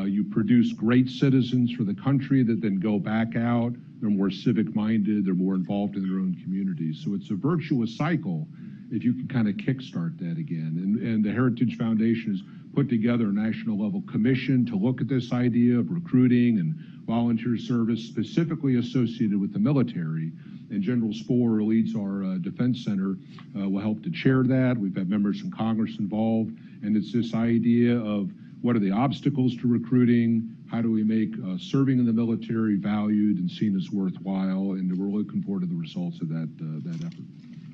S3: you produce great citizens for the country that then go back out. They're more civic-minded. They're more involved in their own communities. So it's a virtuous cycle if you can kind of kickstart that again. And the Heritage Foundation has put together a national-level commission to look at this idea of recruiting and volunteer service specifically associated with the military. And General Spohr, who leads our Defense Center, will help to chair that. We've had members from Congress involved. And it's this idea of what are the obstacles to recruiting? How do we make serving in the military valued and seen as worthwhile? And we're looking forward to the results of that effort.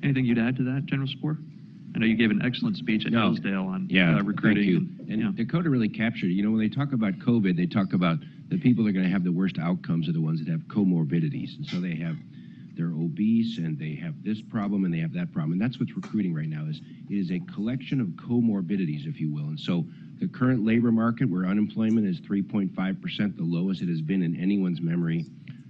S8: Anything you'd add to that, General Spohr? I know you gave an excellent speech at Hillsdale on recruiting.
S10: Thank you. And Dakota really captured it. You know, when they talk about COVID, they talk about the people that are going to have the worst outcomes are the ones that have comorbidities. And so they're obese and they have this problem and they have that problem. And that's what's recruiting right now it is a collection of comorbidities, if you will. And so the current labor market where unemployment is 3.5%, the lowest it has been in anyone's memory.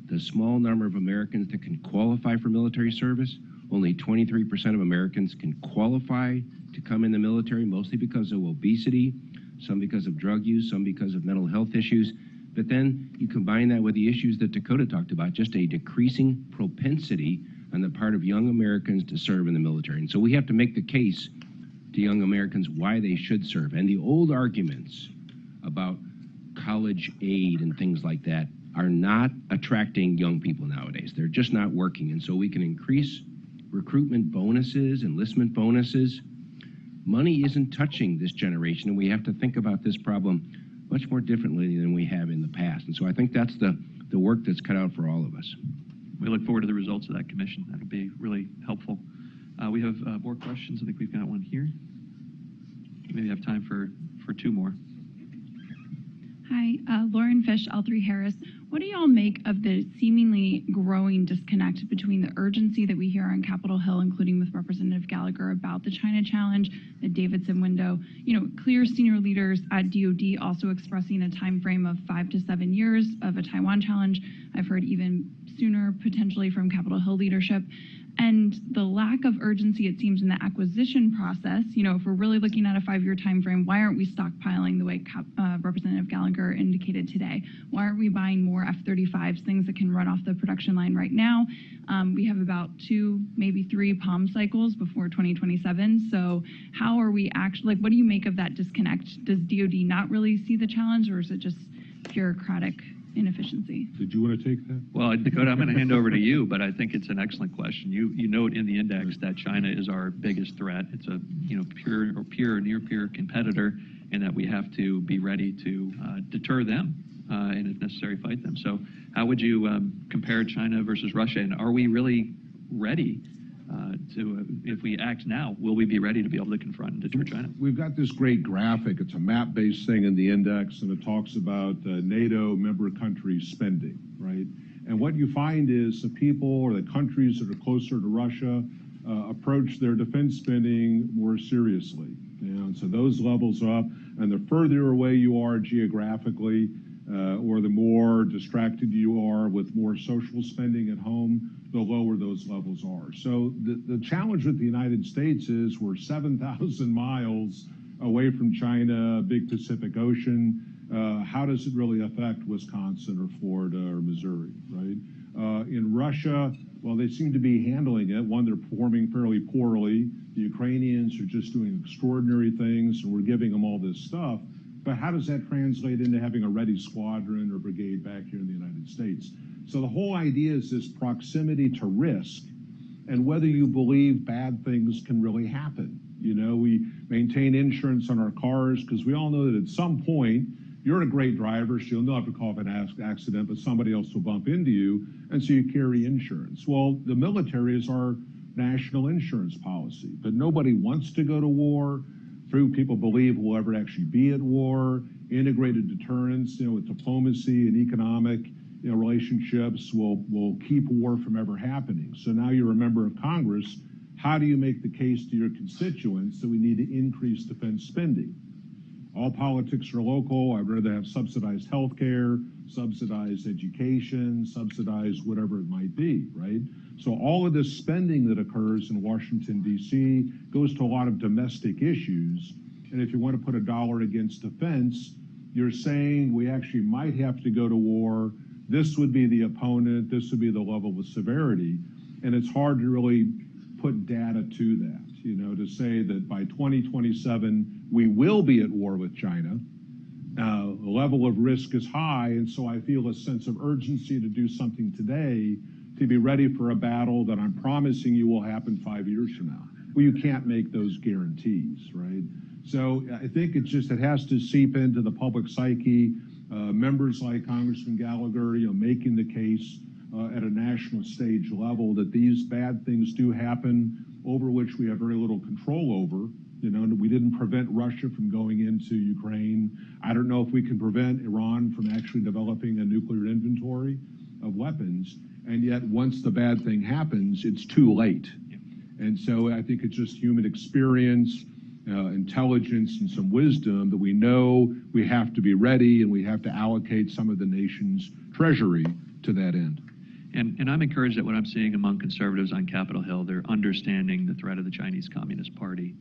S10: The small number of Americans that can qualify for military service, only 23% of Americans can qualify to come in the military, mostly because of obesity, some because of drug use, some because of mental health issues. But then you combine that with the issues that Dakota talked about, just a decreasing propensity on the part of young Americans to serve in the military. And so we have to make the case to young Americans why they should serve. And the old arguments about college aid and things like that are not attracting young people nowadays. They're just not working. And so we can increase recruitment bonuses, enlistment bonuses. Money isn't touching this generation, and we have to think about this problem much more differently than we have in the past. And so I think that's the work that's cut out for all of us.
S8: We look forward to the results of that commission. That'll be really helpful. We have more questions. I think we've got one here. Maybe have time for two more.
S11: Hi, Lauren Fish, L3 Harris. What do y'all make of the seemingly growing disconnect between the urgency that we hear on Capitol Hill, including with Representative Gallagher about the China challenge, the Davidson window, clear senior leaders at DOD also expressing a time frame of 5 to 7 years of a Taiwan challenge. I've heard even sooner potentially from Capitol Hill leadership. And the lack of urgency, it seems, in the acquisition process. If we're really looking at a 5-year time frame, why aren't we stockpiling the way Representative Gallagher indicated today? Why aren't we buying more F-35s, things that can run off the production line right now? We have about 2, maybe 3 POM cycles before 2027. So how are we actually, what do you make of that disconnect? Does DOD not really see the challenge, or is it just bureaucratic inefficiency?
S3: Did you want to take that?
S8: Well, Dakota, I'm going to hand over to you, but I think it's an excellent question. You note in the index that China is our biggest threat. It's a peer or near peer competitor, and that we have to be ready to deter them and, if necessary, fight them. So how would you compare China versus Russia, and are we really ready if we act now, will we be ready to be able to confront and deter China?
S3: We've got this great graphic. It's a map-based thing in the index, and it talks about NATO member countries spending, right? And what you find is the people or the countries that are closer to Russia approach their defense spending more seriously. And so those levels are up, and the further away you are geographically, or the more distracted you are with more social spending at home, the lower those levels are. So the challenge with the United States is we're 7,000 miles away from China, big Pacific Ocean. How does it really affect Wisconsin or Florida or Missouri, right? In Russia, well, they seem to be handling it. One, they're performing fairly poorly. The Ukrainians are just doing extraordinary things, and we're giving them all this stuff. But how does that translate into having a ready squadron or brigade back here in the United States? So the whole idea is this proximity to risk and whether you believe bad things can really happen. We maintain insurance on our cars because we all know that at some point, you're a great driver, so you'll never call an accident, but somebody else will bump into you, and so you carry insurance. Well, the military is our national insurance policy, but nobody wants to go to war. Few people believe we'll ever actually be at war. Integrated deterrence, with diplomacy and economic relationships will keep war from ever happening. So now you're a member of Congress. How do you make the case to your constituents that we need to increase defense spending? All politics are local. I'd rather have subsidized health care, subsidized education, subsidized whatever it might be, right? So all of this spending that occurs in Washington, D.C. goes to a lot of domestic issues. And if you want to put a dollar against defense, you're saying we actually might have to go to war. This would be the opponent. This would be the level of severity. And it's hard to really put data to that, you know, to say that by 2027, we will be at war with China. The level of risk is high, and so I feel a sense of urgency to do something today to be ready for a battle that I'm promising you will happen 5 years from now. Well, you can't make those guarantees, right? So I think it has to seep into the public psyche. Members like Congressman Gallagher, you know, making the case at a national stage level that these bad things do happen over which we have very little control over. You know, we didn't prevent Russia from going into Ukraine. I don't know if we can prevent Iran from actually developing a nuclear inventory of weapons. And yet, once the bad thing happens, it's too late. And so I think it's just human experience, intelligence, and some wisdom that we know we have to be ready and we have to allocate some of the nation's treasury to that end.
S8: And I'm encouraged at what I'm seeing among conservatives on Capitol Hill. They're understanding the threat of the Chinese Communist Party.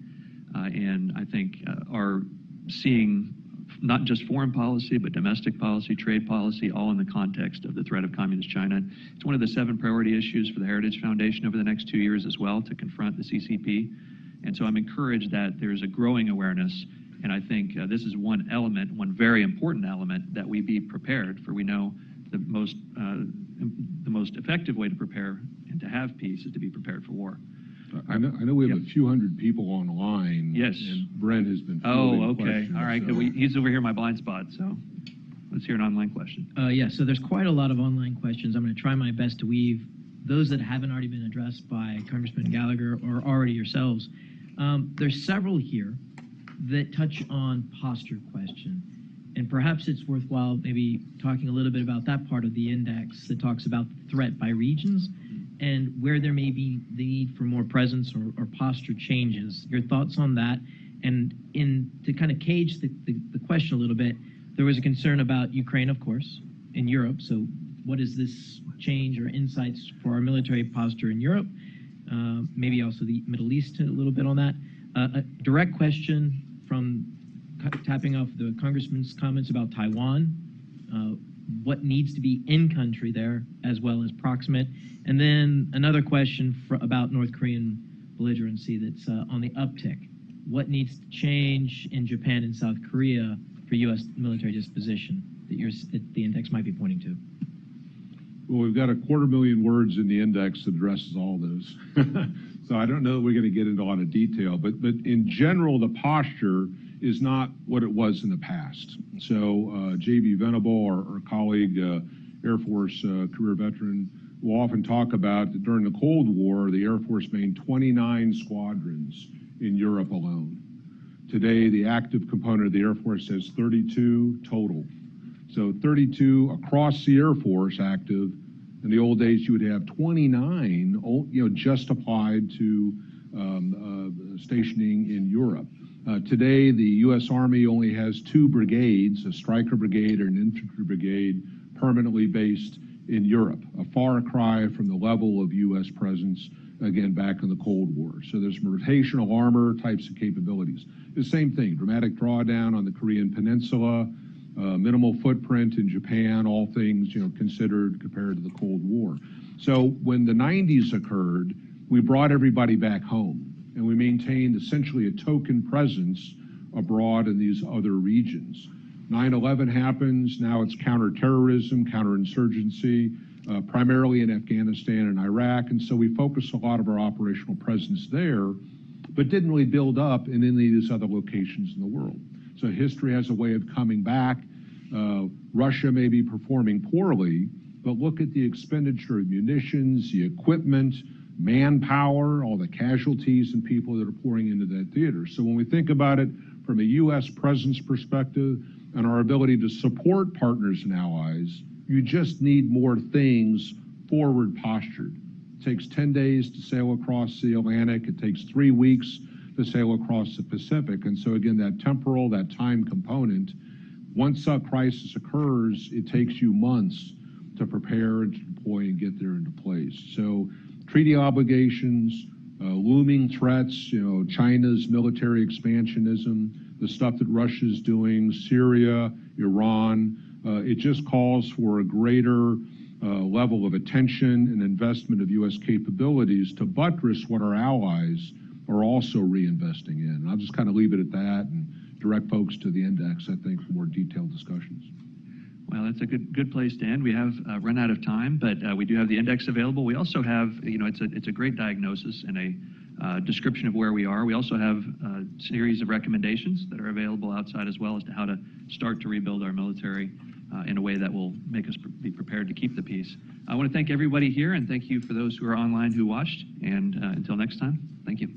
S8: And I think are seeing not just foreign policy, but domestic policy, trade policy, all in the context of the threat of Communist China. It's one of the 7 priority issues for the Heritage Foundation over the next 2 years as well, to confront the CCP. And so I'm encouraged that there's a growing awareness. And I think this is one element, one very important element, that we be prepared for. We know the most effective way to prepare and to have peace is to be prepared for war.
S3: I know we have a few hundred people on the line.
S8: Yes.
S3: And Brent has been
S8: fielding okay.
S3: questions,
S8: All right.
S3: So.
S8: He's over here in my blind spot, so let's hear an online question.
S12: Yeah, so there's quite a lot of online questions. I'm going to try my best to weave those that haven't already been addressed by Congressman Gallagher or already yourselves. There's several here that touch on posture question. And perhaps it's worthwhile maybe talking a little bit about that part of the index that talks about the threat by regions and where there may be the need for more presence or posture changes. Your thoughts on that? And to kind of cage the question a little bit, there was a concern about Ukraine, of course, in Europe. So what is this change or insights for our military posture in Europe? Maybe also the Middle East a little bit on that. A direct question from tapping off the Congressman's comments about Taiwan. What needs to be in country there as well as proximate. And then another question about North Korean belligerency that's on the uptick. What needs to change in Japan and South Korea for U.S. military disposition that the index might be pointing to?
S3: Well, we've got 250,000 words in the index that addresses all those. So I don't know that we're going to get into a lot of detail, but in general, the posture is not what it was in the past. So J.B. Venable, our colleague, Air Force career veteran, will often talk about that during the Cold War, the Air Force maintained 29 squadrons in Europe alone. Today, the active component of the Air Force has 32 total. So 32 across the Air Force active. In the old days, you would have 29, you know, just applied to stationing in Europe. Today, the U.S. Army only has 2 brigades, a Stryker brigade and an infantry brigade, permanently based in Europe, a far cry from the level of U.S. presence, again, back in the Cold War. So there's rotational armor types of capabilities. The same thing, dramatic drawdown on the Korean Peninsula, minimal footprint in Japan, all things, you know, considered compared to the Cold War. So when the 90s occurred, we brought everybody back home, and we maintained essentially a token presence abroad in these other regions. 9/11 happens, now it's counterterrorism, counterinsurgency, primarily in Afghanistan and Iraq, and so we focus a lot of our operational presence there, but didn't really build up in any of these other locations in the world. So history has a way of coming back. Russia may be performing poorly, but look at the expenditure of munitions, the equipment, manpower, all the casualties and people that are pouring into that theater. So when we think about it from a U.S. presence perspective and our ability to support partners and allies, you just need more things forward postured. It takes 10 days to sail across the Atlantic. It takes 3 weeks to sail across the Pacific. And so again, that temporal, that time component, once a crisis occurs, it takes you months to prepare and to deploy and get there into place. So treaty obligations, looming threats, China's military expansionism, the stuff that Russia's doing, Syria, Iran, it just calls for a greater level of attention and investment of U.S. capabilities to buttress what our allies are also reinvesting in. I'll just kind of leave it at that and direct folks to the index, I think, for more detailed discussions.
S8: Well, that's a good place to end. We have run out of time, but we do have the index available. We also have, it's a great diagnosis and a description of where we are. We also have a series of recommendations that are available outside as well as to how to start to rebuild our military in a way that will make us be prepared to keep the peace. I want to thank everybody here and thank you for those who are online who watched. And until next time, thank you.